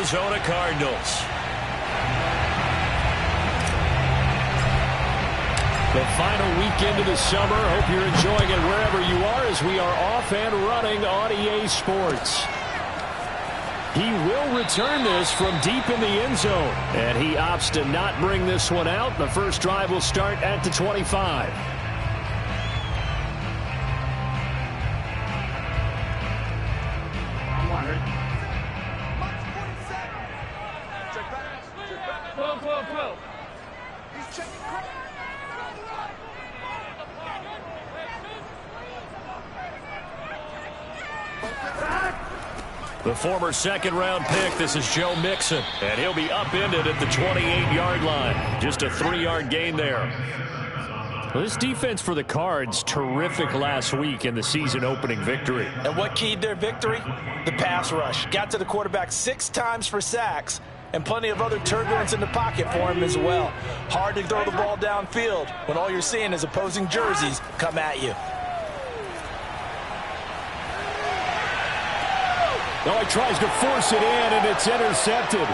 Arizona Cardinals. The final weekend of the summer. Hope you're enjoying it wherever you are as we are off and running on EA Sports. He will return this from deep in the end zone. And he opts to not bring this one out. The first drive will start at the 25. The former second-round pick, this is Joe Mixon, and he'll be upended at the 28-yard line. Just a 3-yard gain there. Well, this defense for the Cards, terrific last week in the season-opening victory. And what keyed their victory? The pass rush. Got to the quarterback 6 times for sacks, and plenty of other turbulence in the pocket for him as well. Hard to throw the ball downfield when all you're seeing is opposing jerseys come at you. Oh, he tries to force it in, and it's intercepted.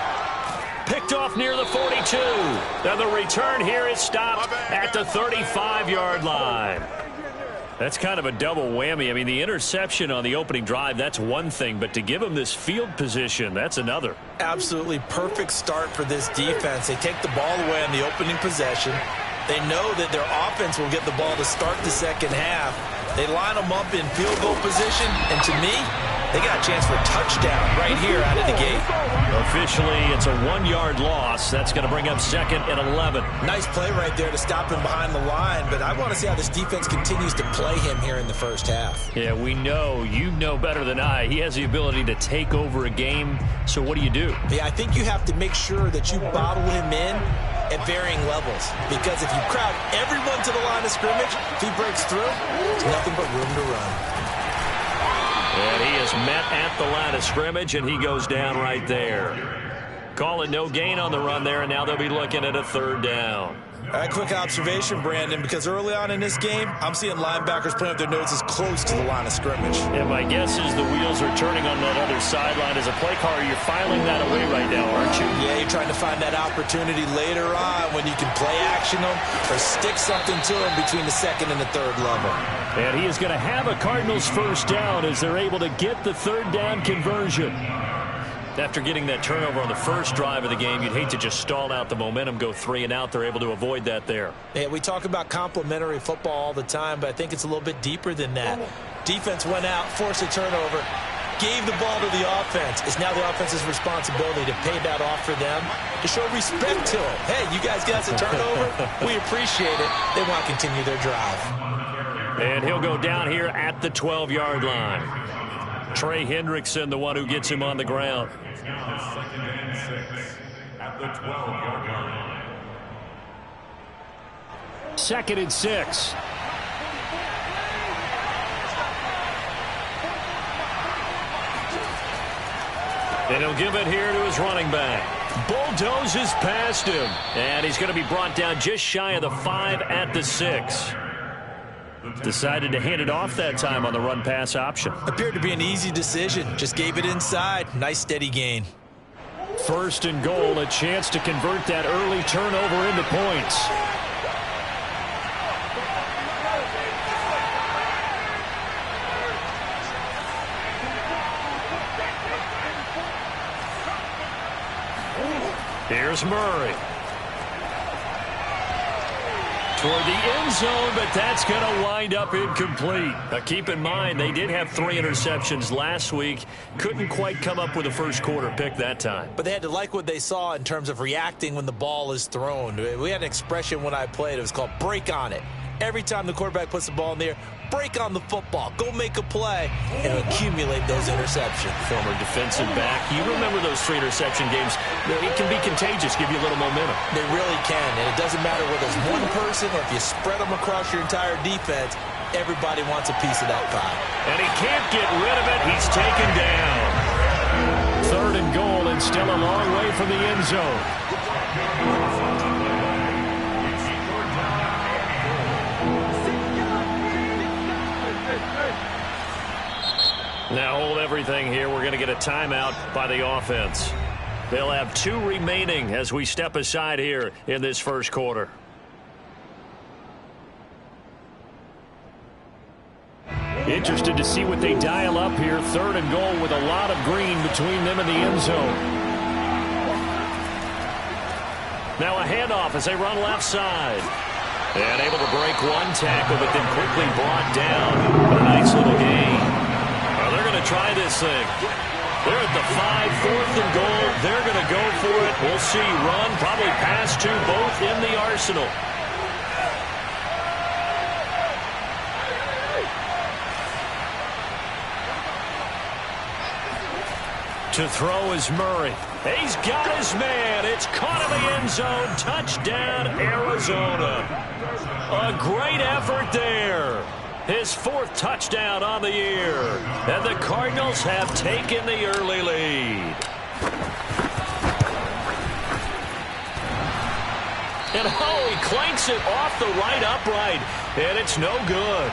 Picked off near the 42. And the return here is stopped at the 35-yard line. That's kind of a double whammy. I mean, the interception on the opening drive, that's one thing. But to give him this field position, that's another. Absolutely perfect start for this defense. They take the ball away on the opening possession. They know that their offense will get the ball to start the second half. They line them up in field goal position, and to me, they got a chance for a touchdown right here out of the gate. Officially, it's a 1-yard loss. That's going to bring up 2nd and 11. Nice play right there to stop him behind the line, but I want to see how this defense continues to play him here in the first half. Yeah, we know. You know better than I. He has the ability to take over a game, so what do you do? Yeah, I think you have to make sure that you bottle him in at varying levels, because if you crowd everyone to the line of scrimmage, if he breaks through, there's nothing but room to run. And he is met at the line of scrimmage, and he goes down right there. Calling no gain on the run there, and now they'll be looking at a 3rd down. All right, quick observation, Brandon, because early on in this game, I'm seeing linebackers putting up their noses close to the line of scrimmage. And my guess is the wheels are turning on that other sideline. As a play caller, you're filing that away right now, aren't you? Yeah, you're trying to find that opportunity later on when you can play action them or stick something to them between the 2nd and the 3rd level. And he is going to have a Cardinals first down as they're able to get the 3rd down conversion. After getting that turnover on the first drive of the game, you'd hate to just stall out the momentum, go 3 and out. They're able to avoid that there. Yeah, we talk about complementary football all the time, but I think it's a little bit deeper than that. Defense went out, forced a turnover, gave the ball to the offense. It's now the offense's responsibility to pay that off for them, to show respect to them. Hey, you guys got a turnover? We appreciate it. They want to continue their drive. And he'll go down here at the 12-yard line. Trey Hendrickson, the one who gets him on the ground. 2nd and 6 at the 12-yard line. 2nd and 6. And he'll give it here to his running back. Bulldozes past him. And he's going to be brought down just shy of the 5 at the 6. Decided to hand it off that time on the run-pass option. Appeared to be an easy decision. Just gave it inside. Nice steady gain. 1st and goal, a chance to convert that early turnover into points. Here's Murray. Toward the end zone, but that's going to wind up incomplete. Now, keep in mind, they did have 3 interceptions last week. Couldn't quite come up with a first-quarter pick that time. But they had to like what they saw in terms of reacting when the ball is thrown. We had an expression when I played. It was called break on it. Every time the quarterback puts the ball in the air, break on the football. Go make a play and accumulate those interceptions. Former defensive back. You remember those 3 interception games. It can be contagious, give you a little momentum. They really can, and it doesn't matter whether it's one person or if you spread them across your entire defense, everybody wants a piece of that pie. And he can't get rid of it. He's taken down. 3rd and goal, and still a long way from the end zone. Now hold everything here. We're going to get a timeout by the offense. They'll have 2 remaining as we step aside here in this first quarter. Interested to see what they dial up here. 3rd and goal with a lot of green between them and the end zone. Now a handoff as they run left side. And able to break 1 tackle, but then quickly brought down. But a nice little gain. Well, they're going to try this thing. They're at the 5, 4th and goal. They're going to go for it. We'll see. Run, probably pass 2, both in the arsenal. To throw is Murray. He's got his man. It's caught in the end zone. Touchdown, Arizona. A great effort there. His 4th touchdown on the year. And the Cardinals have taken the early lead. And he clanks it off the right upright. And it's no good.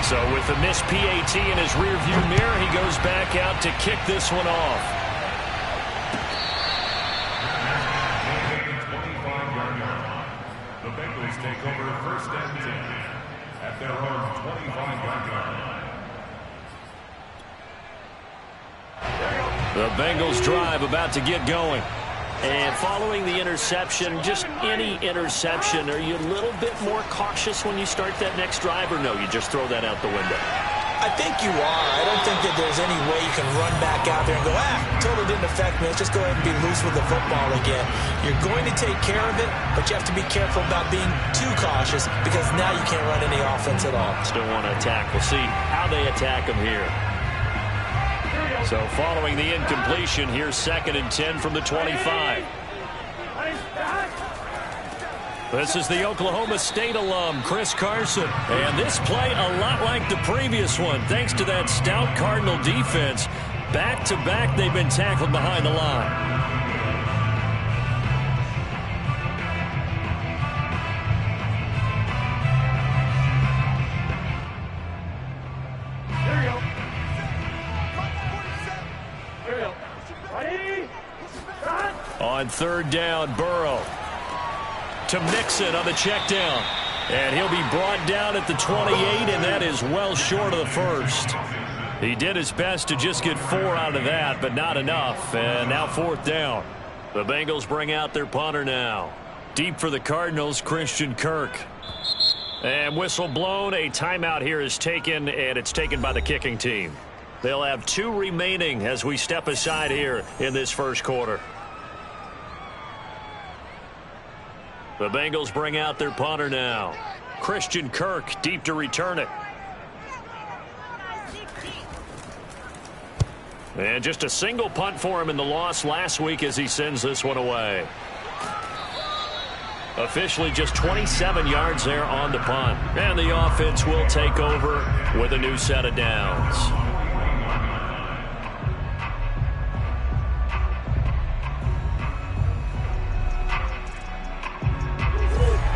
So with the missed PAT in his rearview mirror, he goes back out to kick this one off. The Bengals take over 1st and 10 at their own 25-yard line. The Bengals drive about to get going. And following the interception, just any interception, are you a little bit more cautious when you start that next drive, or no, you just throw that out the window? I think you are. I don't think that there's any way you can run back out there and go, totally didn't affect me. Let's just go ahead and be loose with the football again. You're going to take care of it, but you have to be careful about being too cautious because now you can't run any offense at all. Still want to attack. We'll see how they attack them here. So following the incompletion, here's 2nd and 10 from the 25. This is the Oklahoma State alum, Chris Carson. And this play a lot like the previous one, thanks to that stout Cardinal defense. Back-to-back, they've been tackled behind the line. On 3rd down, Burrow to Mixon on the check down. And he'll be brought down at the 28, and that is well short of the 1st. He did his best to just get 4 out of that, but not enough. And now 4th down. The Bengals bring out their punter now. Deep for the Cardinals, Christian Kirk. And whistle blown. A timeout here is taken, and it's taken by the kicking team. They'll have 2 remaining as we step aside here in this first quarter. The Bengals bring out their punter now. Christian Kirk deep to return it. And just a single punt for him in the loss last week as he sends this one away. Officially just 27 yards there on the punt. And the offense will take over with a new set of downs.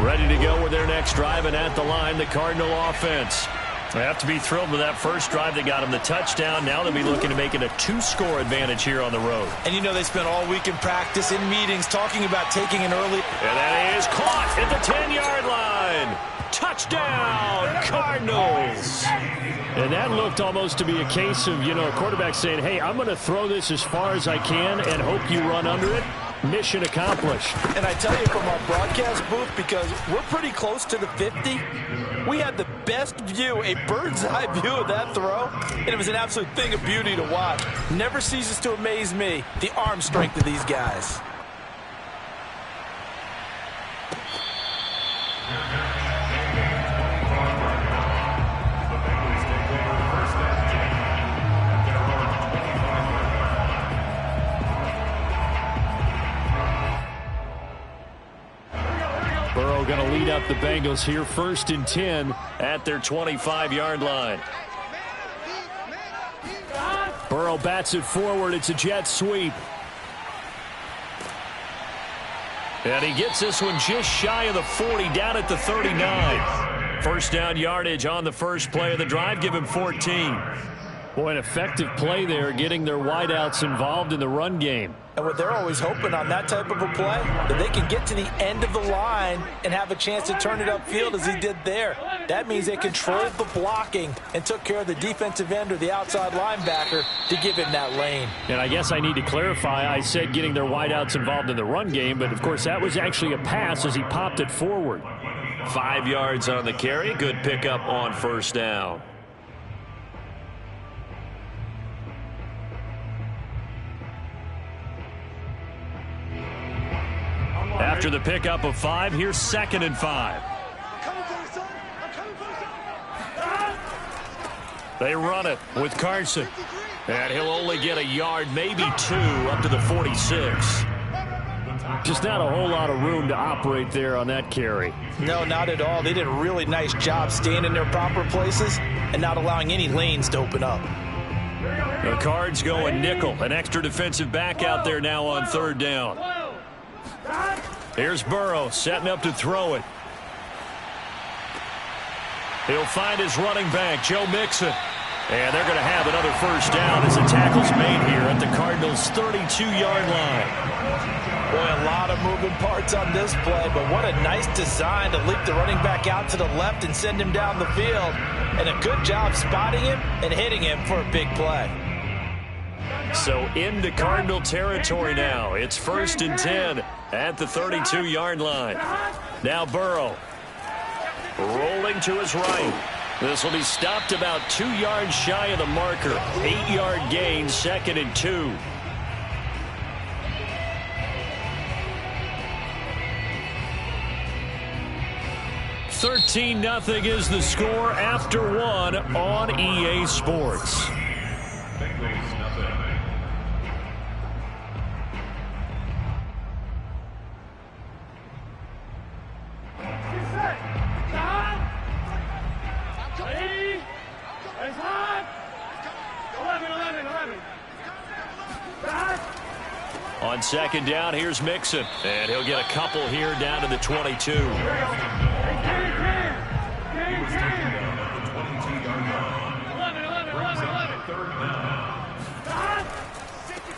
Ready to go with their next drive, and at the line, the Cardinal offense. They have to be thrilled with that first drive. They got him the touchdown. Now they'll be looking to make it a 2-score advantage here on the road. And you know they spent all week in practice, in meetings, talking about taking an early. And that is caught at the 10-yard line. Touchdown, Cardinals. And that looked almost to be a case of, a quarterback saying, hey, I'm going to throw this as far as I can and hope you run under it. Mission accomplished. And I tell you, from our broadcast booth, because we're pretty close to the 50, we had the best view, a bird's eye view of that throw, and it was an absolute thing of beauty to watch. Never ceases to amaze me, the arm strength of these guys. Burrow going to lead up the Bengals here, 1st and 10 at their 25-yard line. Burrow bats it forward. It's a jet sweep. And he gets this one just shy of the 40, down at the 39. First down yardage on the first play of the drive. Give him 14. Boy, an effective play there, getting their wideouts involved in the run game. And what they're always hoping on that type of a play, that they can get to the end of the line and have a chance to turn it upfield as he did there. That means they controlled the blocking and took care of the defensive end or the outside linebacker to give him that lane. And I guess I need to clarify, I said getting their wideouts involved in the run game, but of course that was actually a pass as he popped it forward. 5 yards on the carry. Good pickup on first down. After the pickup of 5, here's 2nd and 5. They run it with Carson. And he'll only get a yard, maybe 2, up to the 46. Just not a whole lot of room to operate there on that carry. No, not at all. They did a really nice job staying in their proper places and not allowing any lanes to open up. The Cards going nickel. An extra defensive back out there now on 3rd down. Here's Burrow setting up to throw it. He'll find his running back, Joe Mixon. And they're going to have another first down as the tackle's made here at the Cardinals' 32-yard line. Boy, a lot of moving parts on this play, but what a nice design to leap the running back out to the left and send him down the field. And a good job spotting him and hitting him for a big play. So into Cardinal territory now. It's 1st and 10 at the 32-yard line. Now Burrow rolling to his right. This will be stopped about 2 yards shy of the marker. 8-yard gain, 2nd and 2. $13-0 is the score after 1 on EA Sports. On 2nd down, here's Mixon. And he'll get a couple here down to the 22.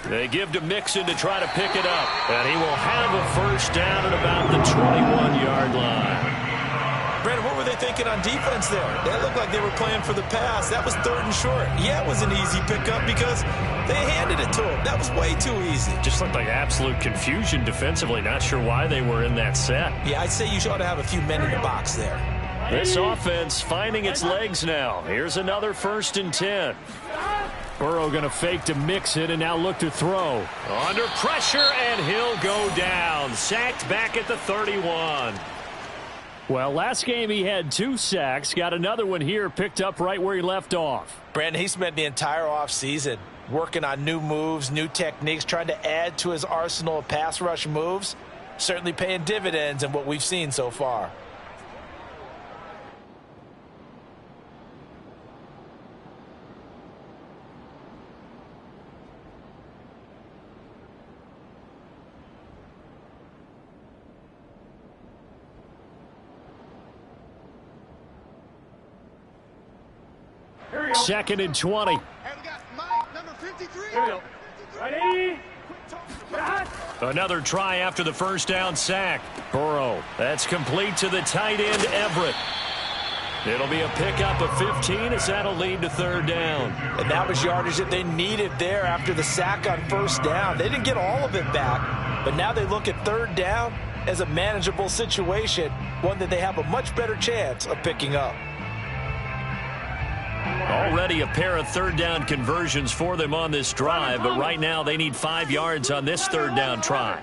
They give to Mixon to try to pick it up. And he will have a first down at about the 21-yard line. Brandon, what were they thinking on defense there? They looked like they were playing for the pass. That was 3rd and short. Yeah, it was an easy pickup because they handed it to him. That was way too easy. Just looked like absolute confusion defensively. Not sure why they were in that set. Yeah, I'd say you ought to have a few men in the box there. This offense finding its legs now. Here's another 1st and 10. Burrow going to fake to Mixon and now look to throw. Under pressure, and he'll go down. Sacked back at the 31. Well, last game he had 2 sacks. Got another one here, picked up right where he left off. Brandon, he spent the entire offseason working on new moves, new techniques, trying to add to his arsenal of pass rush moves. Certainly paying dividends in what we've seen so far. Second and 20. Another try after the first down sack. Burrow, that's complete to the tight end, Everett. It'll be a pickup of 15 as that'll lead to 3rd down. And that was yardage that they needed there after the sack on 1st down. They didn't get all of it back, but now they look at 3rd down as a manageable situation, one that they have a much better chance of picking up. Already a pair of 3rd down conversions for them on this drive, but right now they need 5 yards on this 3rd down try.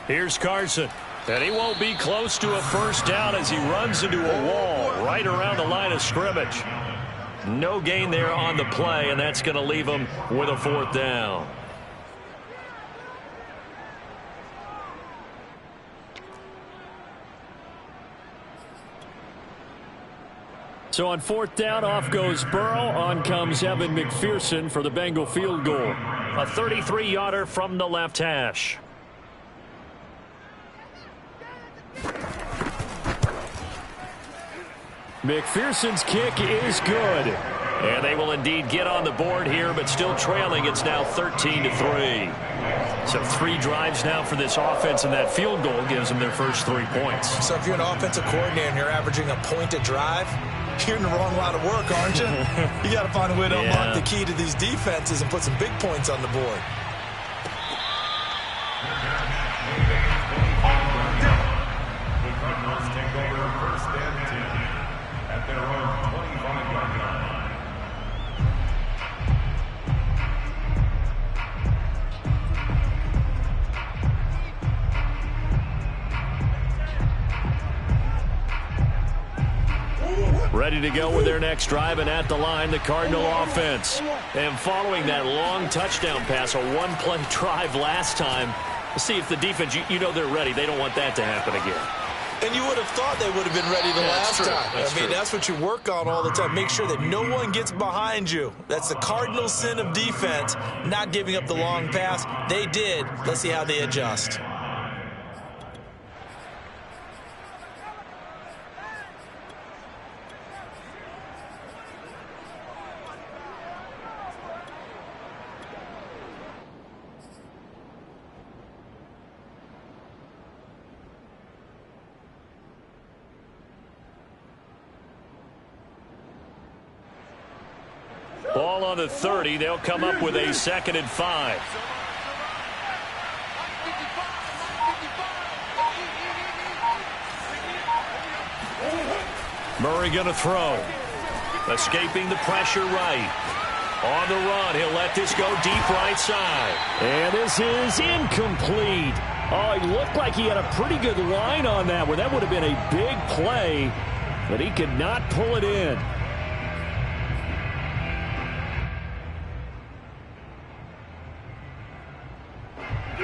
Here's Carson, and he won't be close to a first down as he runs into a wall right around the line of scrimmage. No gain there on the play, and that's going to leave him with a 4th down. So on 4th down, off goes Burrow. On comes Evan McPherson for the Bengal field goal. A 33-yarder from the left hash. McPherson's kick is good. And they will indeed get on the board here, but still trailing. It's now 13-3. So 3 drives now for this offense, and that field goal gives them their first 3 points. So if you're an offensive coordinator and you're averaging a point a drive, you're in the wrong line of work, aren't you? You got to find a way to unlock the key to these defenses and put some big points on the board. The Cardinals take over first and 10 at their own 25-yard line. Ready to go with their next drive, and at the line, the Cardinal offense. And following that long touchdown pass, a one-play drive last time, see if the defense, you know they're ready. They don't want that to happen again. And you would have thought they would have been ready the last time. I mean, that's what you work on all the time. Make sure that no one gets behind you. That's the cardinal sin of defense, not giving up the long pass. They did. Let's see how they adjust. Ball on the 30. They'll come up with a 2nd and 5. Murray going to throw. Escaping the pressure right. On the run, he'll let this go deep right side. And this is incomplete. Oh, he looked like he had a pretty good line on that one. That would have been a big play, but he could not pull it in.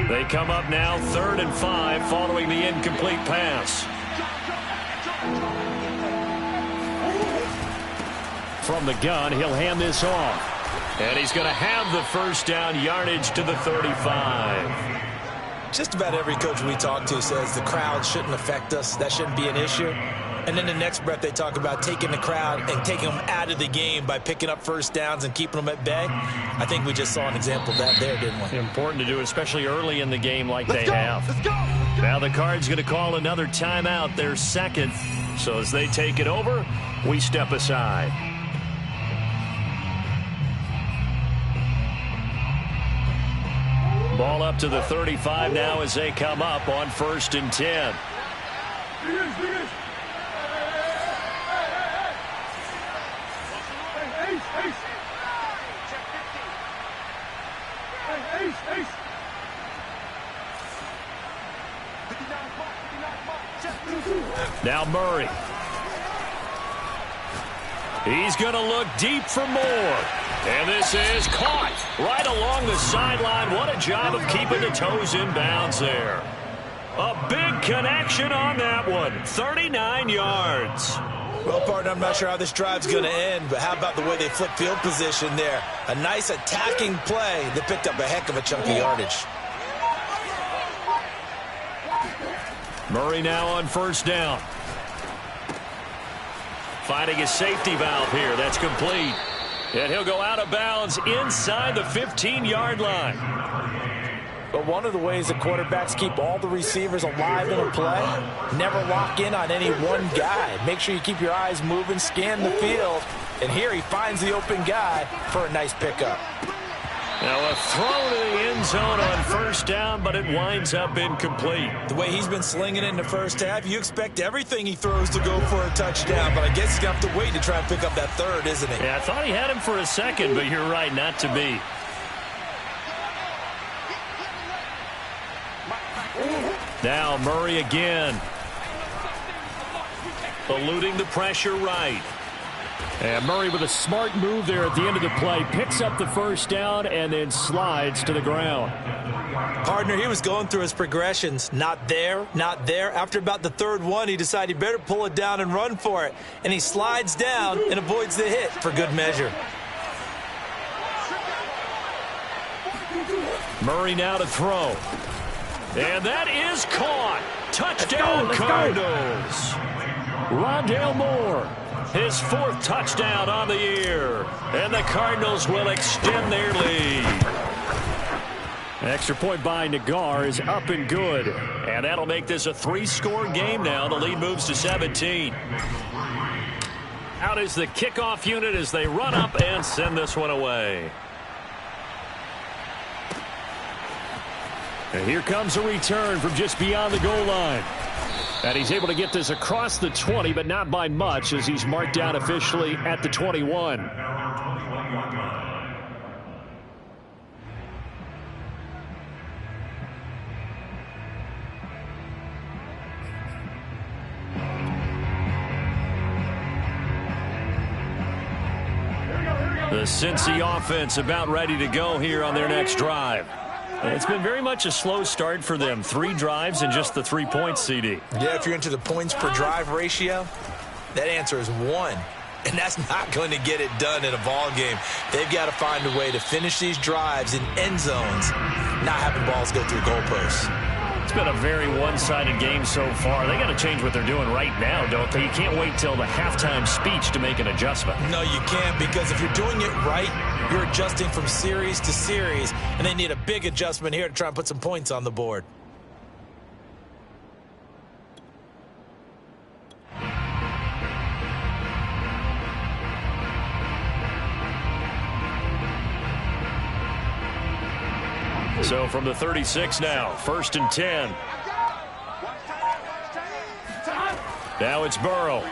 They come up now 3rd and 5 following the incomplete pass. From the gun, he'll hand this off. And he's going to have the first down, yardage to the 35. Just about every coach we talk to says the crowd shouldn't affect us. That shouldn't be an issue. And then the next breath they talk about taking the crowd and taking them out of the game by picking up first downs and keeping them at bay. I think we just saw an example of that there, didn't we? Important to do, especially early in the game like they have. Now the Cards going to call another timeout, their 2nd. So as they take it over, we step aside. Ball up to the 35 now as they come up on 1st and 10. Now Murray. He's going to look deep for more. And this is caught right along the sideline. What a job of keeping the toes in bounds there. A big connection on that one. 39 yards. Well, partner, I'm not sure how this drive's going to end, but how about the way they flip field position there? A nice attacking play that picked up a heck of a chunk of yardage. Murray now on 1st down. Finding his safety valve here. That's complete. And he'll go out of bounds inside the 15-yard line. But one of the ways the quarterbacks keep all the receivers alive in a play, never lock in on any one guy. Make sure you keep your eyes moving, scan the field. And here he finds the open guy for a nice pickup. Now a throw to the end zone on 1st down, but it winds up incomplete. The way he's been slinging it in the first half, you expect everything he throws to go for a touchdown, but I guess he's going to have to wait to try and pick up that 3rd, isn't he? Yeah, I thought he had him for a 2nd, but you're right, not to be. Now Murray again. Eluding the pressure right. And Murray with a smart move there at the end of the play. Picks up the 1st down and then slides to the ground. Partner, he was going through his progressions. Not there, not there. After about the 3rd one, he decided he better pull it down and run for it. And he slides down and avoids the hit for good measure. Murray now to throw. And that is caught. Touchdown, Cardinals. Rondale Moore. His 4th touchdown on the year. And the Cardinals will extend their lead. Extra point by Nagar is up and good. And that'll make this a 3-score game now. The lead moves to 17. Out is the kickoff unit as they run up and send this one away. And here comes a return from just beyond the goal line. And he's able to get this across the 20, but not by much as he's marked down officially at the 21. The Cincy offense about ready to go here on their next drive. It's been very much a slow start for them. 3 drives and just the 3 points, CD. Yeah, if you're into the points per drive ratio, that answer is 1. And that's not going to get it done in a ball game. They've got to find a way to finish these drives in end zones, not having balls go through goalposts. It's been a very one-sided game so far. They got to change what they're doing right now, don't they? You can't wait till the halftime speech to make an adjustment. No, you can't, because if you're doing it right, you're adjusting from series to series, and they need a big adjustment here to try and put some points on the board. So from the 36 now, 1st and 10. Now it's Burrow.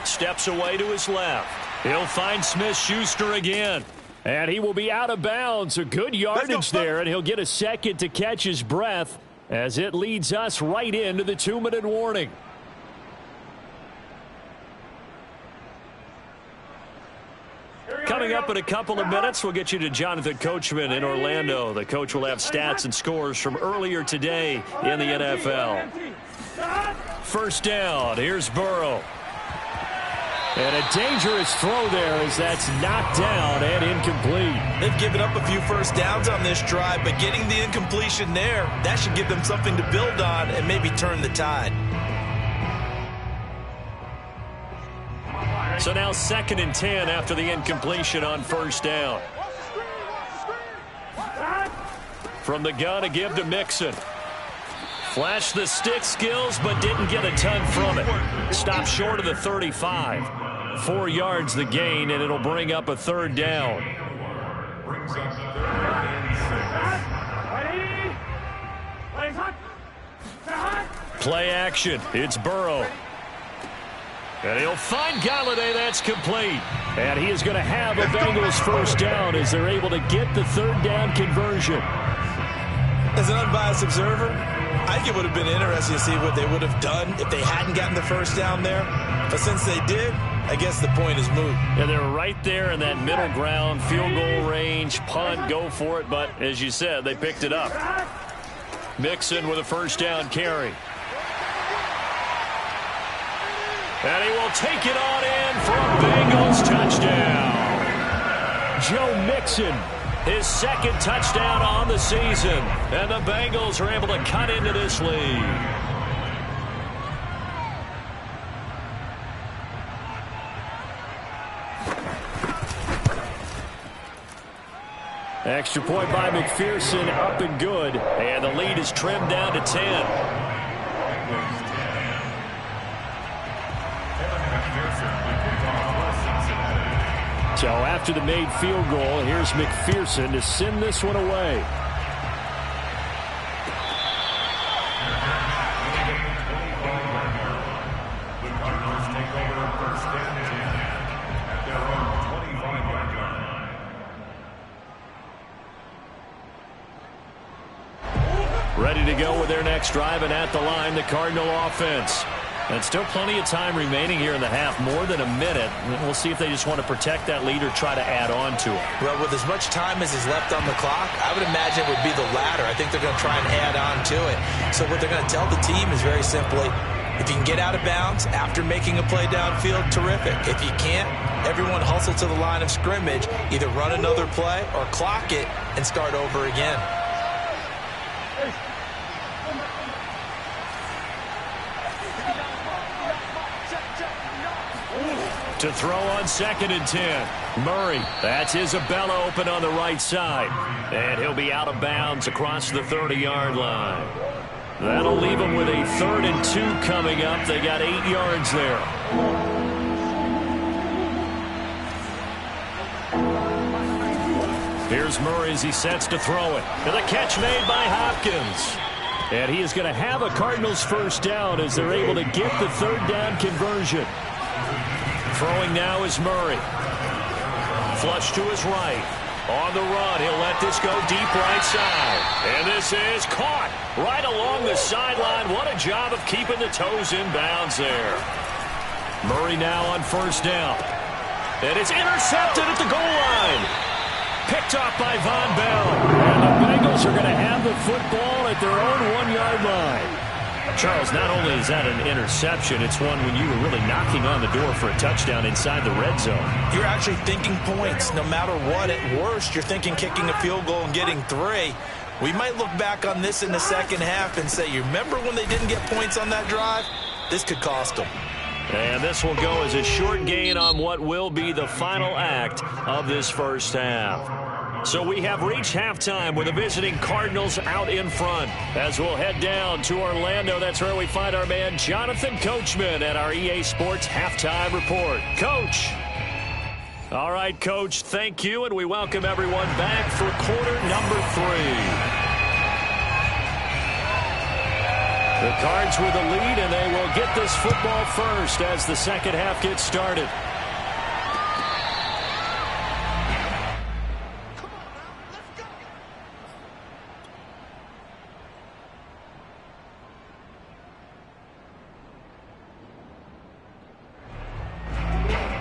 Steps away to his left. He'll find Smith-Schuster again. And he will be out of bounds. A good yardage there, and he'll get a second to catch his breath as it leads us right into the 2-minute warning. Coming up in a couple of minutes, we'll get you to Jonathan Coachman in Orlando. The coach will have stats and scores from earlier today in the NFL. 1st down, here's Burrow. And a dangerous throw there as that's knocked down and incomplete. They've given up a few 1st downs on this drive, but getting the incompletion there, that should give them something to build on and maybe turn the tide. So now 2nd and 10 after the incompletion on 1st down. From the gun, a give to Mixon. Flashed the stick skills, but didn't get a ton from it. Stopped short of the 35. 4 yards the gain, and it'll bring up a 3rd down. Play action. It's Burrow. And he'll find Galladay. That's complete. And he is going to have a Bengals 1st down as they're able to get the 3rd down conversion. As an unbiased observer, I think it would have been interesting to see what they would have done if they hadn't gotten the 1st down there. But since they did, I guess the point is moot. Yeah, they're right there in that middle ground, field goal range, punt, go for it. But as you said, they picked it up. Mixon with a 1st down carry. And he will take it on in for a Bengals touchdown. Joe Mixon, his 2nd touchdown on the season. And the Bengals are able to cut into this lead. extra point by McPherson, up and good. And the lead is trimmed down to 10. So after the made field goal, here's McPherson to send this one away. Ready to go with their next drive, and at the line, the Cardinal offense. And still plenty of time remaining here in the half, more than a minute. We'll see if they just want to protect that lead or try to add on to it. Well, with as much time as is left on the clock, I would imagine it would be the latter. I think they're going to try and add on to it. So what they're going to tell the team is very simply, if you can get out of bounds after making a play downfield, terrific. If you can't, everyone hustle to the line of scrimmage, either run another play or clock it and start over again. To throw on 2nd and 10. Murray. That's Isabella open on the right side. And he'll be out of bounds across the 30-yard line. That'll leave them with a 3rd and 2 coming up. They got 8 yards there. Here's Murray as he sets to throw it. And the catch made by Hopkins. And he is going to have a Cardinals first down as they're able to get the 3rd down conversion. Throwing now is Murray. Flush to his right. On the run, he'll let this go deep right side. And this is caught right along the sideline. What a job of keeping the toes in bounds there. Murray now on 1st down. And it's intercepted at the goal line. Picked off by Von Bell. And the Bengals are going to have the football at their own 1-yard line. Charles, not only is that an interception, it's one when you were really knocking on the door for a touchdown inside the red zone. You're actually thinking points. No matter what, at worst, you're thinking kicking a field goal and getting 3. We might look back on this in the second half and say, you remember when they didn't get points on that drive? This could cost them. And this will go as a short gain on what will be the final act of this first half. So we have reached halftime with the visiting Cardinals out in front. As we'll head down to Orlando, that's where we find our man Jonathan Coachman at our EA Sports Halftime Report. Coach. All right, Coach, thank you, and we welcome everyone back for quarter number 3. The Cards with the lead, and they will get this football first as the second half gets started.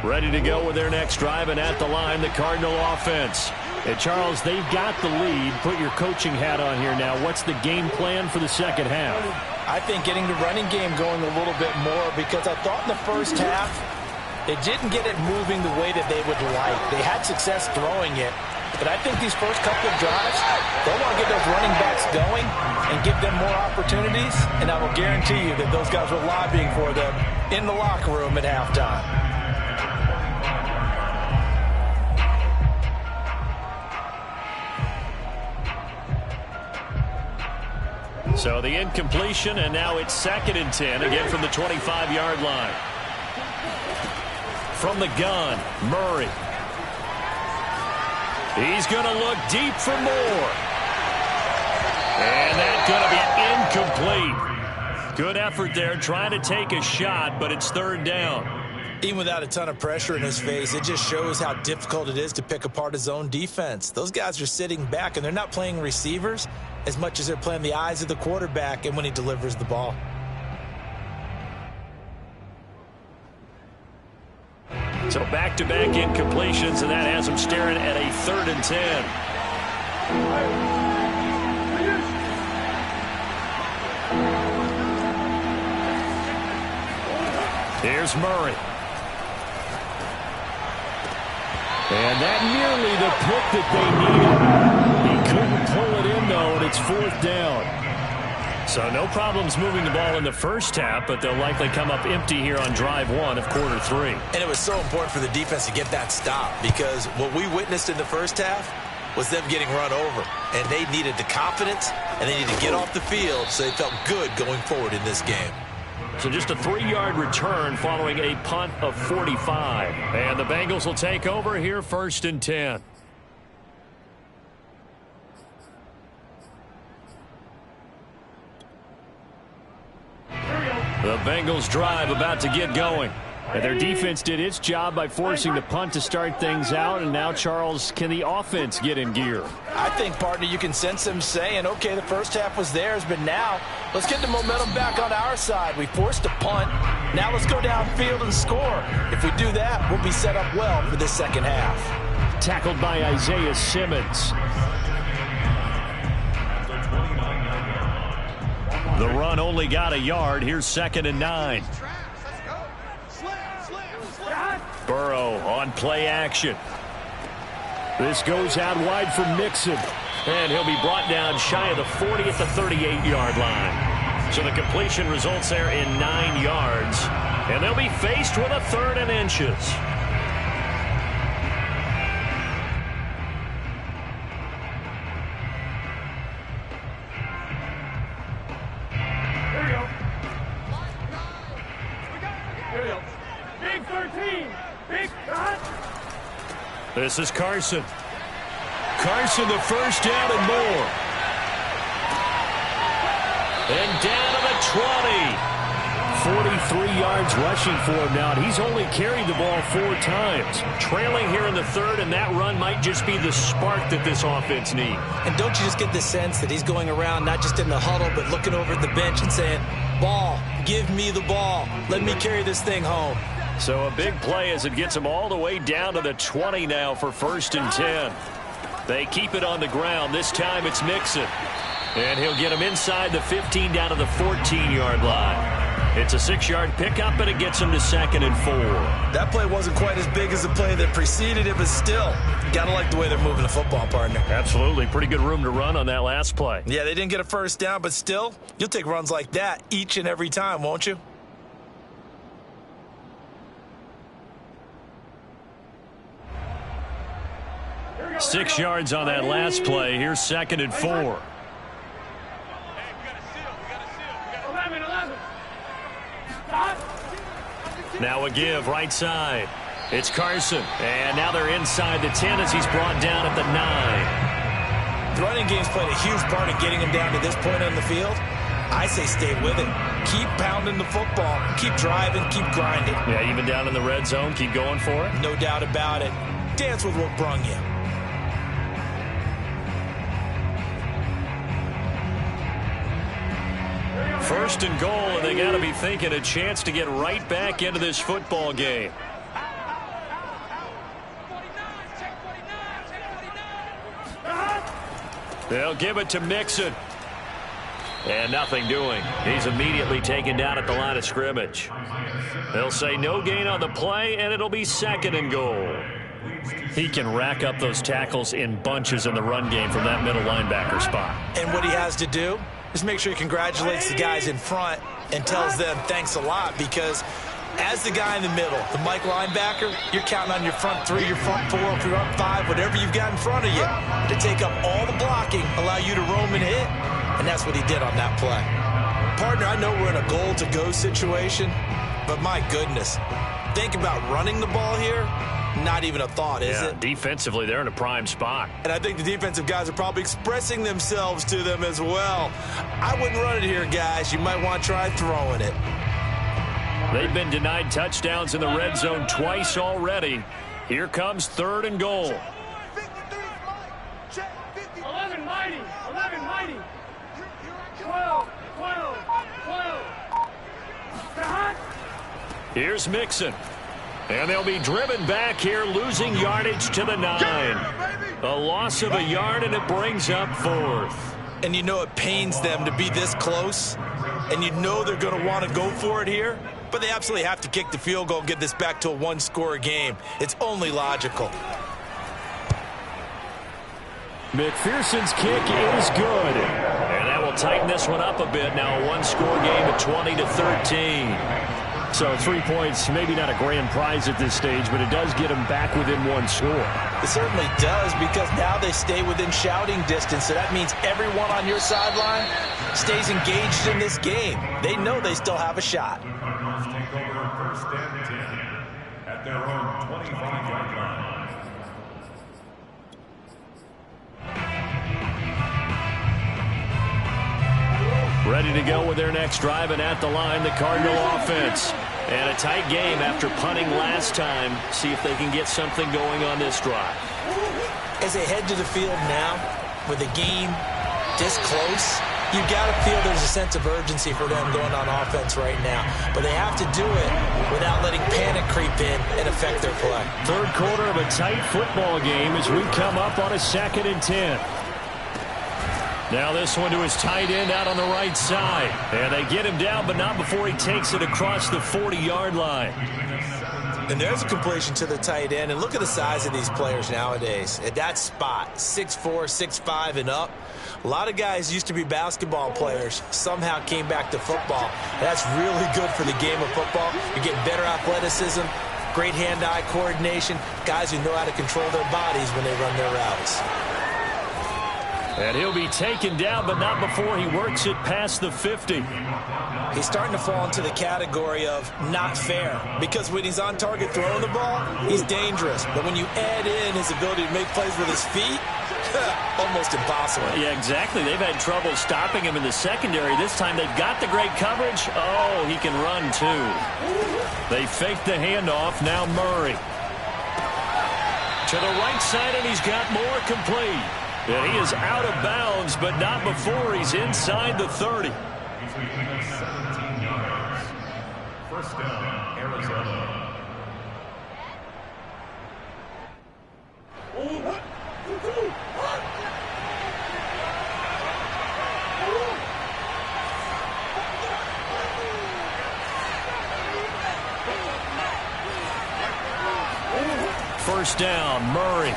Ready to go with their next drive, and at the line, the Cardinal offense. And Charles, they've got the lead. Put your coaching hat on here now. What's the game plan for the second half? I think getting the running game going a little bit more, because I thought in the first half they didn't get it moving the way that they would like. They had success throwing it, but I think these first couple of drives, they want to get those running backs going and give them more opportunities, and I will guarantee you that those guys were lobbying for them in the locker room at halftime. So the incompletion, and now it's 2nd and 10, again from the 25-yard line. From the gun, Murray. He's going to look deep for more. And that's going to be incomplete. Good effort there, trying to take a shot, but it's 3rd down. Even without a ton of pressure in his face, it just shows how difficult it is to pick apart his own defense. Those guys are sitting back, and they're not playing receivers as much as they're playing the eyes of the quarterback and when he delivers the ball. So back-to-back incompletions, and that has him staring at a 3rd and 10. Here's Murray. And that nearly the pick that they needed. He couldn't pull it in, though, and it's 4th down. So no problems moving the ball in the first half, but they'll likely come up empty here on drive 1 of quarter 3. And it was so important for the defense to get that stop, because what we witnessed in the first half was them getting run over. And they needed the confidence, and they needed to get off the field so they felt good going forward in this game. So just a 3-yard return following a punt of 45. And the Bengals will take over here 1st and 10. The Bengals drive about to get going. And their defense did its job by forcing the punt to start things out. And now, Charles, can the offense get in gear? I think, partner, you can sense them saying, okay, the first half was theirs, but now let's get the momentum back on our side. We forced a punt. Now let's go downfield and score. If we do that, we'll be set up well for this second half. Tackled by Isaiah Simmons. The run only got a yard. Here's 2nd and 9. Burrow on play action. This goes out wide for Mixon. And he'll be brought down shy of the 40 at the 38-yard line. So the completion results there in 9 yards. And they'll be faced with a 3rd and inches. Big 13. Big cut. This is Carson. Carson, the first down and more. And down to the 20. 43 yards rushing for him now. He's only carried the ball 4 times. Trailing here in the 3rd, and that run might just be the spark that this offense needs. And don't you just get the sense that he's going around, not just in the huddle, but looking over at the bench and saying, ball, give me the ball. Let me carry this thing home. So a big play as it gets him all the way down to the 20 now for 1st and 10. They keep it on the ground. This time it's Mixon. And he'll get him inside the 15 down to the 14-yard line. It's a 6-yard pickup, and it gets him to 2nd and 4. That play wasn't quite as big as the play that preceded it, but still, got to like the way they're moving the football, partner. Absolutely. Pretty good room to run on that last play. Yeah, they didn't get a first down, but still, you'll take runs like that each and every time, won't you? Six yards on that last play. Here's 2nd and 4. Now a give right side. It's Carson. And now they're inside the 10 as he's brought down at the 9. The running game's played a huge part in getting him down to this point on the field. I say stay with it. Keep pounding the football. Keep driving. Keep grinding. Yeah, even down in the red zone, keep going for it. No doubt about it. Dance with what brung you. First and goal, and they got to be thinking a chance to get right back into this football game. They'll give it to Mixon. And nothing doing. He's immediately taken down at the line of scrimmage. They'll say no gain on the play, and it'll be 2nd and goal. He can rack up those tackles in bunches in the run game from that middle linebacker spot. And what he has to do is make sure he congratulates the guys in front and tells them thanks a lot, because as the guy in the middle, the Mike linebacker, you're counting on your front 3, your front 4, if you're up 5, whatever you've got in front of you to take up all the blocking, allow you to roam and hit, and that's what he did on that play. Partner, I know we're in a goal-to-go situation, but my goodness, think about running the ball here. Not even a thought, is it? Defensively, they're in a prime spot. And I think the defensive guys are probably expressing themselves to them as well. I wouldn't run it here, guys. You might want to try throwing it. They've been denied touchdowns in the red zone twice already. Here comes 3rd and goal. 11 mighty. 11 mighty. 12. Here's Mixon. And they'll be driven back here, losing yardage to the 9. A loss of a yard, and it brings up 4th. And you know it pains them to be this close, and you know they're going to want to go for it here, but they absolutely have to kick the field goal and get this back to a 1-score game. It's only logical. McPherson's kick is good. And that will tighten this one up a bit. Now a 1-score game at 20-13. So 3 points, maybe not a grand prize at this stage, but it does get them back within 1 score. It certainly does, because now they stay within shouting distance, so that means everyone on your sideline stays engaged in this game. They know they still have a shot. The Cardinals take over 1st and 10 at their own 25-yard line. Ready to go with their next drive, and at the line, the Cardinal offense. And a tight game after punting last time. See if they can get something going on this drive. As they head to the field now, with a game this close, you've got to feel there's a sense of urgency for them going on offense right now. But they have to do it without letting panic creep in and affect their play. 3rd quarter of a tight football game as we come up on a 2nd and 10. Now this one to his tight end out on the right side. And they get him down, but not before he takes it across the 40-yard line. And there's a completion to the tight end. And look at the size of these players nowadays. At that spot, 6'4", 6'5", and up. A lot of guys used to be basketball players, somehow came back to football. That's really good for the game of football. You're getting better athleticism, great hand-eye coordination, guys who know how to control their bodies when they run their routes. And he'll be taken down, but not before he works it past the 50. He's starting to fall into the category of not fair, because when he's on target throwing the ball, he's dangerous. But when you add in his ability to make plays with his feet, almost impossible. Yeah, exactly. They've had trouble stopping him in the secondary. This time they've got the great coverage. Oh, he can run too. They fake the handoff. Now Murray. To the right side, and he's got more complete. And he is out of bounds, but not before he's inside the 30. 17 yards. First down, Arizona. First down, Murray.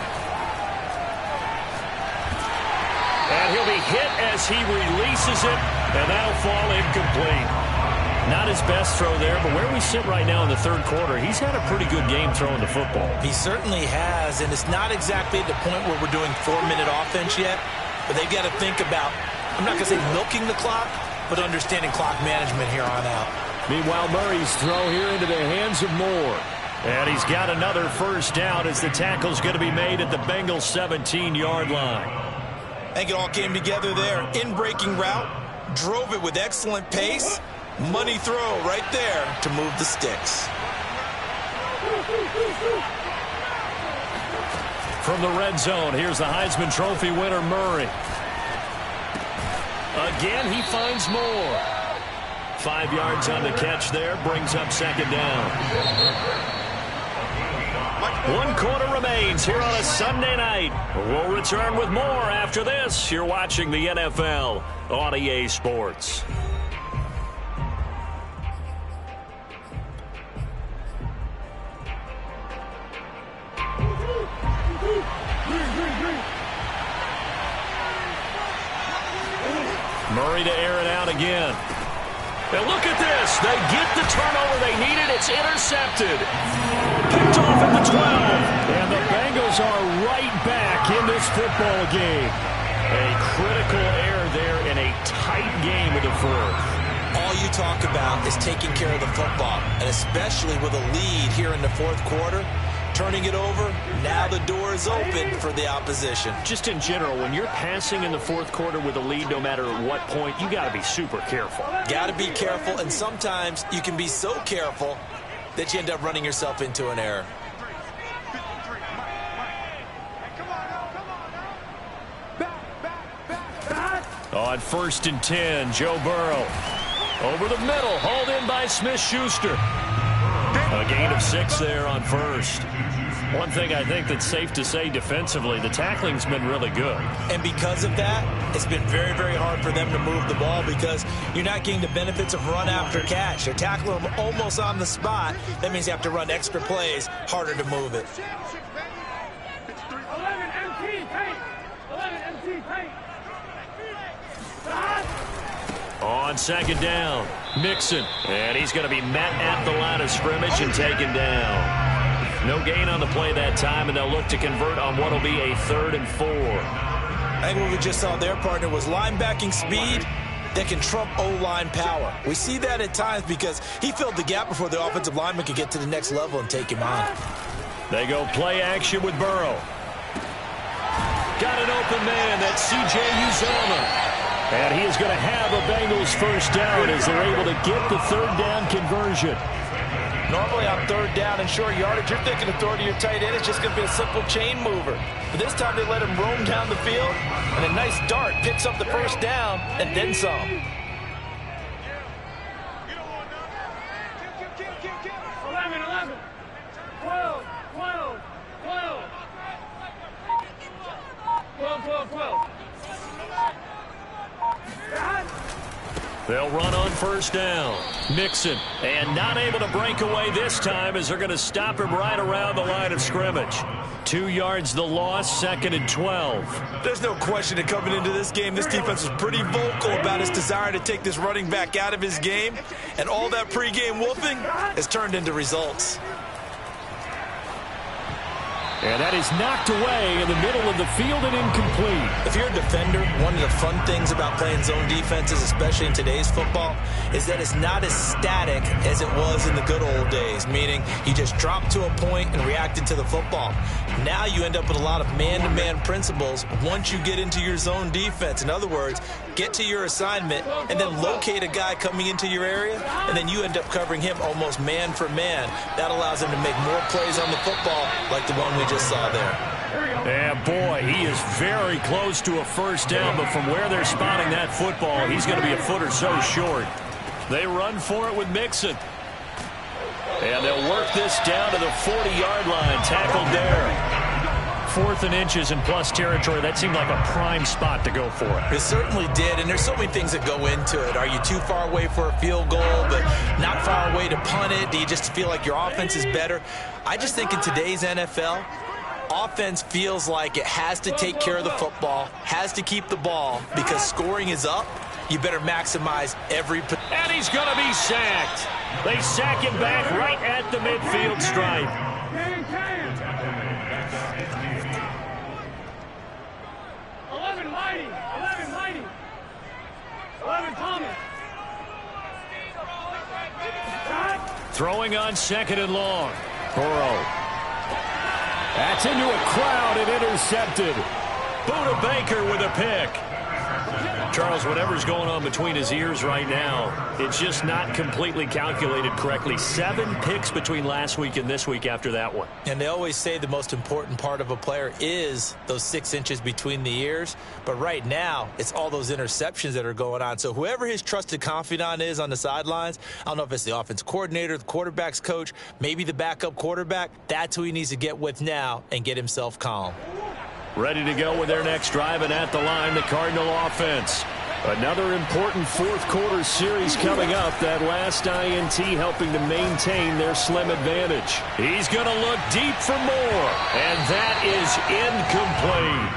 And he'll be hit as he releases it, and that'll fall incomplete. Not his best throw there, but where we sit right now in the third quarter, he's had a pretty good game throwing the football. He certainly has, and it's not exactly at the point where we're doing 4-minute offense yet, but they've got to think about, I'm not going to say milking the clock, but understanding clock management here on out. Meanwhile, Murray's throw here into the hands of Moore. And he's got another first down as the tackle's going to be made at the Bengals' 17-yard line. I think it all came together there. In-breaking route, drove it with excellent pace. Money throw right there to move the sticks. From the red zone, here's the Heisman Trophy winner, Murray. Again, he finds Moore. 5 yards on the catch there, brings up second down. 1 quarter remains here on a Sunday night. We'll return with more after this. You're watching the NFL on EA Sports. Murray to air it out again. And look at this. They get the turnover they needed. It's intercepted. Picked off at the 12. And the Bengals are right back in this football game. A critical error there in a tight game of the fourth. All you talk about is taking care of the football, and especially with a lead here in the fourth quarter. Turning it over, now the door is open for the opposition. Just in general, when you're passing in the fourth quarter with a lead, no matter at what point, you got to be super careful. Got to be careful, and sometimes you can be so careful that you end up running yourself into an error. On 1st and 10, Joe Burrow. Over the middle, hauled in by Smith-Schuster. A gain of 6 there on first. One thing I think that's safe to say defensively, the tackling's been really good. And because of that, it's been very, very hard for them to move the ball because you're not getting the benefits of run after catch. They're tackling them almost on the spot. That means you have to run extra plays, harder to move it. 11 MT paint. 11 MT paint. On second down, Mixon. And he's going to be met at the line of scrimmage and taken down. No gain on the play that time, and they'll look to convert on what will be a 3rd and 4. I think what we just saw their partner was linebacking speed that can trump O-line power. We see that at times because he filled the gap before the offensive lineman could get to the next level and take him on. They go play action with Burrow. Got an open man. That's C.J. Uzomah. And he is going to have a Bengals first down as they're able to get the 3rd down conversion. Normally on 3rd down and short yardage, you're thinking of throwing to your tight end. It's just going to be a simple chain mover. But this time they let him roam down the field, and a nice dart picks up the first down and then some. 11, 11. 12, 12, 12. 12, 12, 12. They'll run on first down. Mixon, and not able to break away this time as they're going to stop him right around the line of scrimmage. 2 yards the loss, 2nd and 12. There's no question that coming into this game, this defense was pretty vocal about its desire to take this running back out of his game, and all that pregame wolfing has turned into results. And that is knocked away in the middle of the field and incomplete. If you're a defender, one of the fun things about playing zone defenses, especially in today's football, is that it's not as static as it was in the good old days, meaning you just dropped to a point and reacted to the football. Now you end up with a lot of man-to-man principles once you get into your zone defense. In other words, get to your assignment and then locate a guy coming into your area, and then you end up covering him almost man for man. That allows him to make more plays on the football like the one we just saw there. Yeah, boy, he is very close to a first down, but from where they're spotting that football, he's going to be a foot or so short. They run for it with Mixon. And they'll work this down to the 40-yard line. Tackled there. 4th and inches in plus territory. That seemed like a prime spot to go for it. It certainly did, and there's so many things that go into it. Are you too far away for a field goal, but not far away to punt it? Do you just feel like your offense is better? I just think in today's NFL, offense feels like it has to take care of the football, has to keep the ball, because scoring is up. You better maximize every... And he's going to be sacked. They sack him back right at the midfield stripe. 11 Mighty. 11 Thomas. Throwing on 2nd and long. Burrow. That's into a crowd and intercepted. Buda Baker with a pick. Charles, whatever's going on between his ears right now, it's just not completely calculated correctly. 7 picks between last week and this week after that one. And they always say the most important part of a player is those 6 inches between the ears. But right now, it's all those interceptions that are going on. So whoever his trusted confidant is on the sidelines, I don't know if it's the offense coordinator, the quarterback's coach, maybe the backup quarterback, that's who he needs to get with now and get himself calm. Ready to go with their next drive, and at the line, the Cardinal offense. Another important 4th quarter series coming up. That last INT helping to maintain their slim advantage. He's going to look deep for more, and that is incomplete.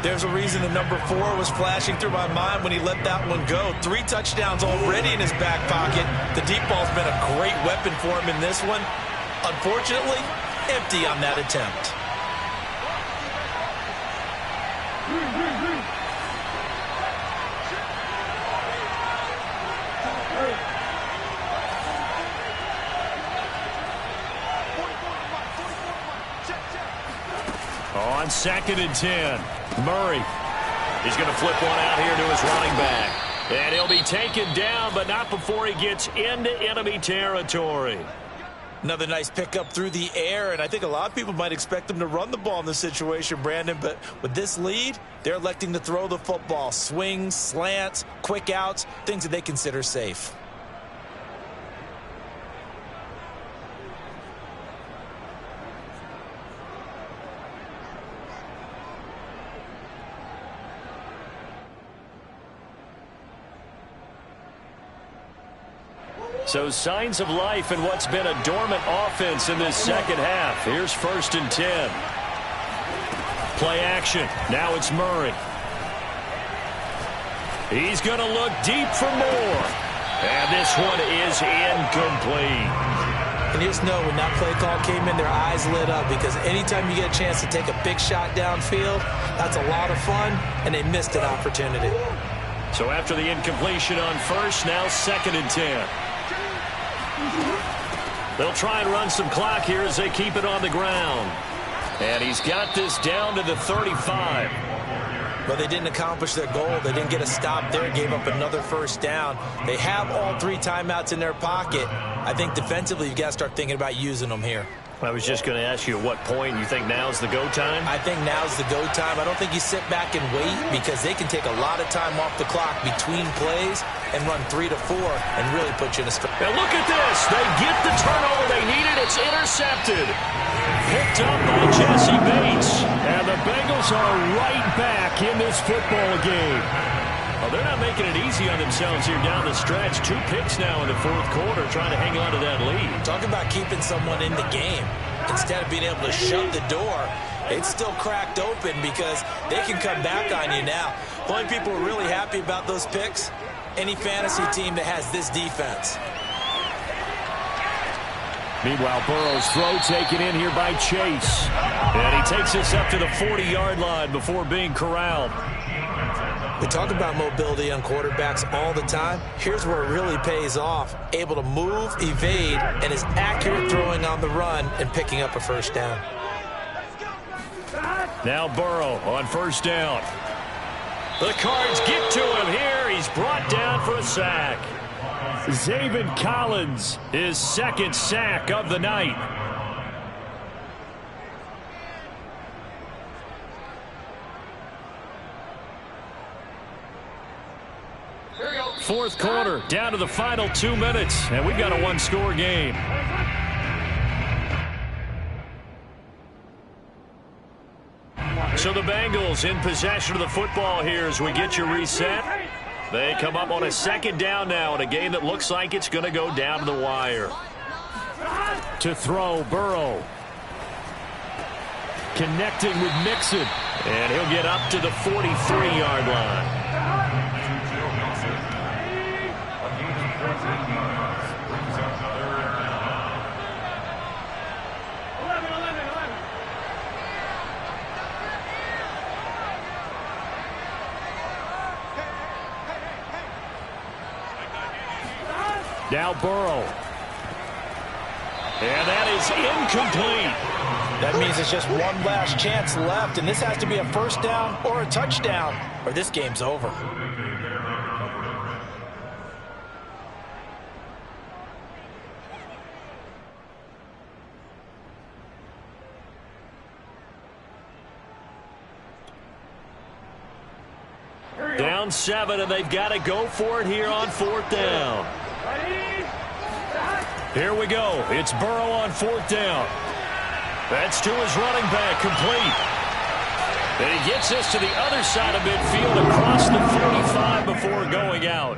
There's a reason the number 4 was flashing through my mind when he let that one go. 3 touchdowns already in his back pocket. The deep ball's been a great weapon for him in this one. Unfortunately, empty on that attempt. On 2nd and 10, Murray. He's going to flip one out here to his running back. And he'll be taken down, but not before he gets into enemy territory. Another nice pickup through the air, and I think a lot of people might expect them to run the ball in this situation, Brandon, but with this lead, they're electing to throw the football. Swings, slants, quick outs, things that they consider safe. So signs of life in what's been a dormant offense in this second half. Here's 1st and 10. Play action. Now it's Murray. He's going to look deep for more. And this one is incomplete. And you just know when that play call came in, their eyes lit up, because anytime you get a chance to take a big shot downfield, that's a lot of fun, and they missed an opportunity. So after the incompletion on 1st, now 2nd and 10. They'll try and run some clock here as they keep it on the ground. And he's got this down to the 35. But they didn't accomplish their goal. They didn't get a stop there, gave up another first down. They have all 3 timeouts in their pocket. I think defensively you've got to start thinking about using them here. I was just going to ask you at what point you think now's the go time? I think now's the go time. I don't think you sit back and wait, because they can take a lot of time off the clock between plays and run 3 to 4 and really put you in a strike. And look at this. They get the turnover they needed. It's intercepted. Picked up by Jesse Bates. And the Bengals are right back in this football game. Well, they're not making it easy on themselves here down the stretch. 2 picks now in the fourth quarter trying to hang on to that lead. Talk about keeping someone in the game. Instead of being able to shut the door, it's still cracked open because they can come back on you now. The only people who are really happy about those picks, any fantasy team that has this defense. Meanwhile, Burrow's throw taken in here by Chase. And he takes this up to the 40-yard line before being corralled. We talk about mobility on quarterbacks all the time. Here's where it really pays off. Able to move, evade, and is accurate throwing on the run and picking up a first down. Now Burrow on first down. The Cards get to him here. He's brought down for a sack. Zaven Collins, his second sack of the night. Fourth quarter, down to the final 2 minutes, and we've got a one-score game. So the Bengals in possession of the football here as we get you reset. They come up on a second down now in a game that looks like it's going to go down to the wire. To throw, Burrow. Connecting with Mixon. And he'll get up to the 43-yard line. Now Burrow. And that is incomplete. That means it's just one last chance left, and this has to be a first down or a touchdown, or this game's over. Down 7, and they've got to go for it here on fourth down. Here we go. It's Burrow on fourth down. That's to his running back, complete. And he gets this to the other side of midfield across the 45 before going out.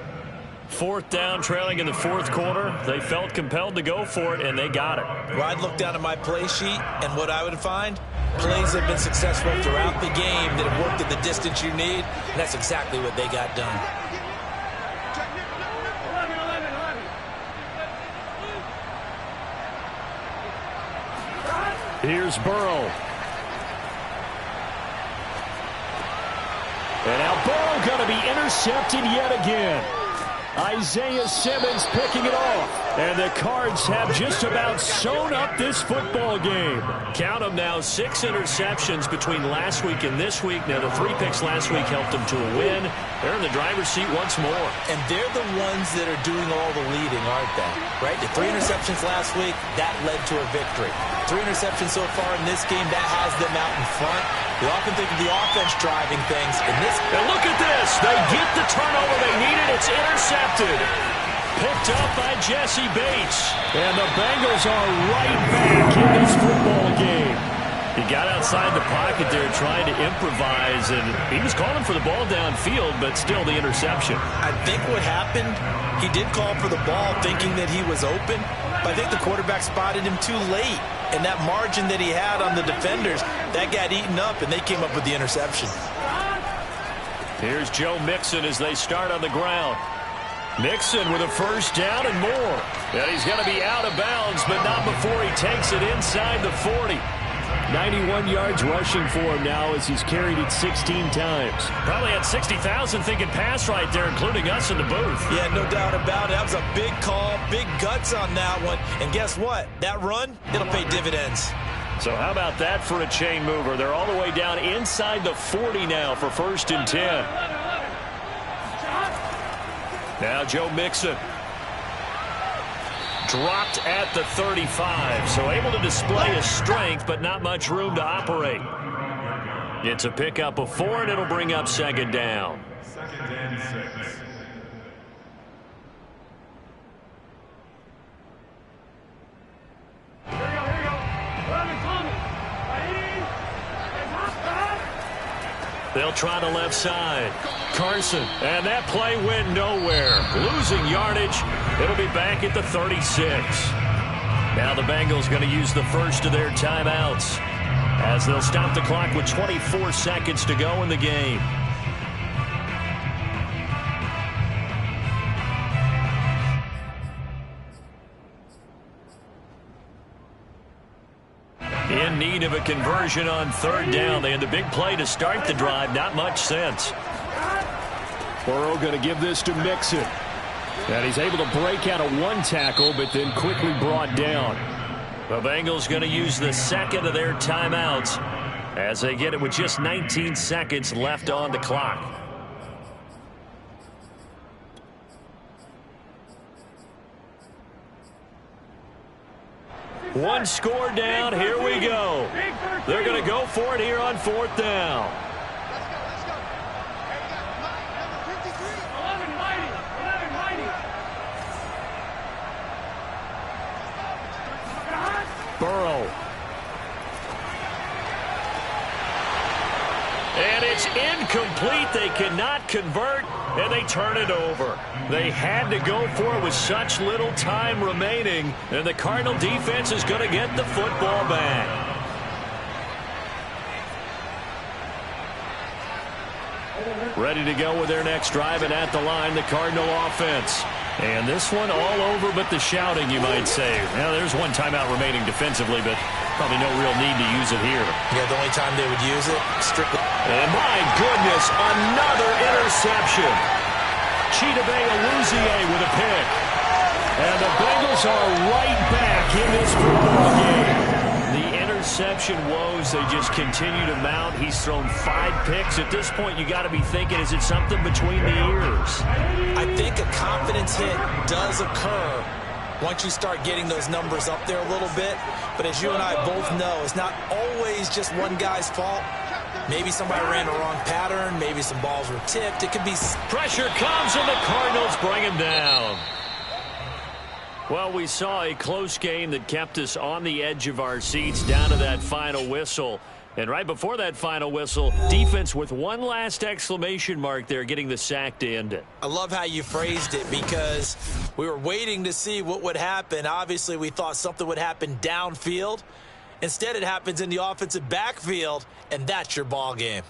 Fourth down, trailing in the fourth quarter. They felt compelled to go for it, and they got it. Well, I'd look down at my play sheet, and what I would find, plays have been successful throughout the game that have worked at the distance you need, and that's exactly what they got done. Here's Burrow. And now Burrow going to be intercepted yet again. Isaiah Simmons picking it off. And the Cards have just about sewn up this football game. Count them now, 6 interceptions between last week and this week. Now, the 3 picks last week helped them to a win. They're in the driver's seat once more. And they're the ones that are doing all the leading, aren't they? Right? The 3 interceptions last week, that led to a victory. 3 interceptions so far in this game, that has them out in front. We often think of the offense driving things. And look at this. They get the turnover they needed. It's intercepted. Picked up by Jesse Bates. And the Bengals are right back in this football game. He got outside the pocket there trying to improvise, and he was calling for the ball downfield, but still the interception. I think what happened, he did call for the ball thinking that he was open, but I think the quarterback spotted him too late. And that margin that he had on the defenders, that got eaten up, and they came up with the interception. Here's Joe Mixon as they start on the ground. Mixon with a first down and more. And he's going to be out of bounds, but not before he takes it inside the 40. 91 yards rushing for him now as he's carried it 16 times. Probably had 60,000 thinking pass right there, including us in the booth. Yeah, no doubt about it. That was a big call, big guts on that one. And guess what? That run, it'll pay dividends. So how about that for a chain mover? They're all the way down inside the 40 now for first and 10. Now Joe Mixon. Dropped at the 35, so able to display his strength, but not much room to operate. It's a pickup of 4, and it'll bring up second down. Second and 6. They'll try the left side. Carson. And that play went nowhere. Losing yardage. It'll be back at the 36. Now the Bengals going to use the first of their timeouts as they'll stop the clock with 24 seconds to go in the game. In need of a conversion on third down. They had the big play to start the drive. Not much sense. Burrow going to give this to Mixon. And he's able to break out of one tackle, but then quickly brought down. The Bengals going to use the second of their timeouts as they get it with just 19 seconds left on the clock. One score down. Here we go. They're going to go for it here on fourth down. Burrow. And it's incomplete. They cannot convert, and they turn it over. They had to go for it with such little time remaining, and the Cardinal defense is going to get the football back. Ready to go with their next drive, and at the line, the Cardinal offense. And this one all over but the shouting, you might say. Now, there's one timeout remaining defensively, but probably no real need to use it here. Yeah, the only time they would use it, strictly. And my goodness, another interception. Chidobe Awuzie with a pick. And the Bengals are right back in this football game. The interception woes, they just continue to mount. He's thrown 5 picks. At this point, you got to be thinking, is it something between the ears? I think a confidence hit does occur once you start getting those numbers up there a little bit. But as you and I both know, it's not always just one guy's fault. Maybe somebody ran the wrong pattern. Maybe some balls were tipped. It could be... Pressure comes, and the Cardinals bring him down. Well, we saw a close game that kept us on the edge of our seats down to that final whistle. And right before that final whistle, defense with one last exclamation mark there, getting the sack to end it. I love how you phrased it, because we were waiting to see what would happen. Obviously, we thought something would happen downfield. Instead, it happens in the offensive backfield, and that's your ball game.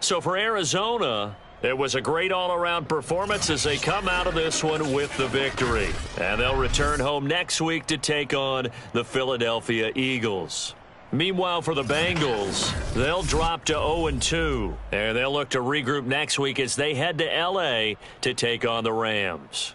So for Arizona, it was a great all-around performance as they come out of this one with the victory. And they'll return home next week to take on the Philadelphia Eagles. Meanwhile, for the Bengals, they'll drop to 0-2, and they'll look to regroup next week as they head to L.A. to take on the Rams.